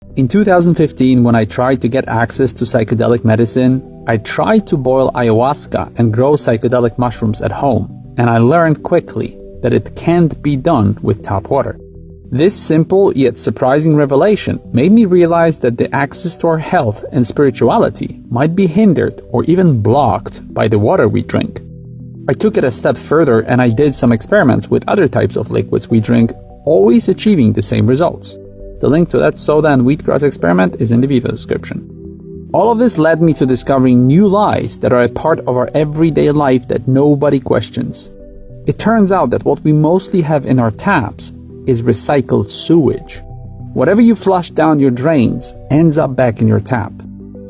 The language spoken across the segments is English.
In 2015, when I tried to get access to psychedelic medicine, I tried to boil ayahuasca and grow psychedelic mushrooms at home, and I learned quickly that it can't be done with tap water. This simple yet surprising revelation made me realize that the access to our health and spirituality might be hindered or even blocked by the water we drink. I took it a step further and I did some experiments with other types of liquids we drink, always achieving the same results. The link to that soda and wheatgrass experiment is in the video description. All of this led me to discovering new lies that are a part of our everyday life that nobody questions. It turns out that what we mostly have in our taps is recycled sewage. Whatever you flush down your drains ends up back in your tap.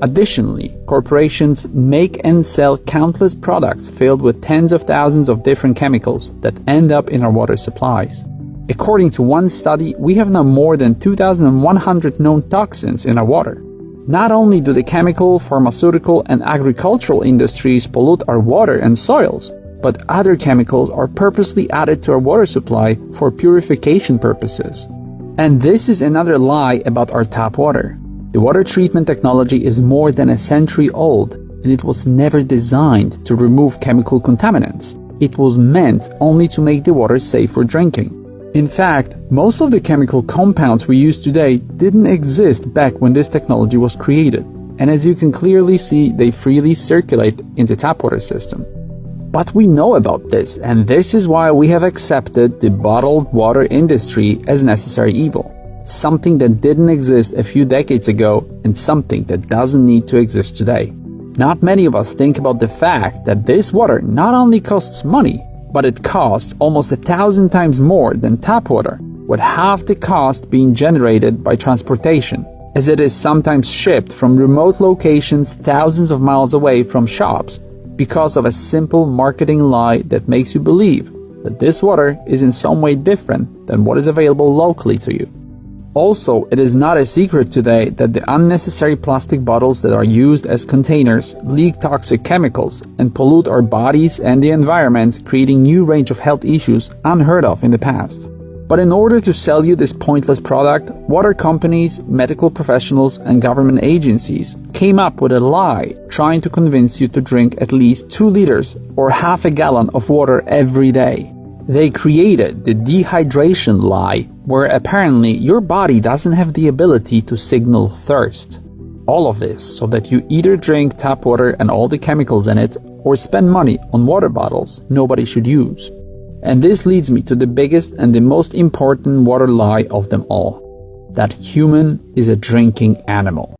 Additionally, corporations make and sell countless products filled with tens of thousands of different chemicals that end up in our water supplies. According to one study, we have now more than 2,100 known toxins in our water. Not only do the chemical, pharmaceutical, and agricultural industries pollute our water and soils, but other chemicals are purposely added to our water supply for purification purposes. And this is another lie about our tap water. The water treatment technology is more than a century old, and it was never designed to remove chemical contaminants. It was meant only to make the water safe for drinking. In fact, most of the chemical compounds we use today didn't exist back when this technology was created, and as you can clearly see, they freely circulate in the tap water system. But we know about this, and this is why we have accepted the bottled water industry as necessary evil. Something that didn't exist a few decades ago, and something that doesn't need to exist today. Not many of us think about the fact that this water not only costs money, but it costs almost 1,000 times more than tap water, with half the cost being generated by transportation, as it is sometimes shipped from remote locations thousands of miles away from shops, because of a simple marketing lie that makes you believe that this water is in some way different than what is available locally to you. Also, it is not a secret today that the unnecessary plastic bottles that are used as containers leak toxic chemicals and pollute our bodies and the environment, creating new range of health issues unheard of in the past. But in order to sell you this pointless product, water companies, medical professionals, and government agencies came up with a lie trying to convince you to drink at least 2 liters or half a gallon of water every day. They created the dehydration lie, where apparently your body doesn't have the ability to signal thirst. All of this so that you either drink tap water and all the chemicals in it, or spend money on water bottles nobody should use. And this leads me to the biggest and the most important water lie of them all, that human is a drinking animal.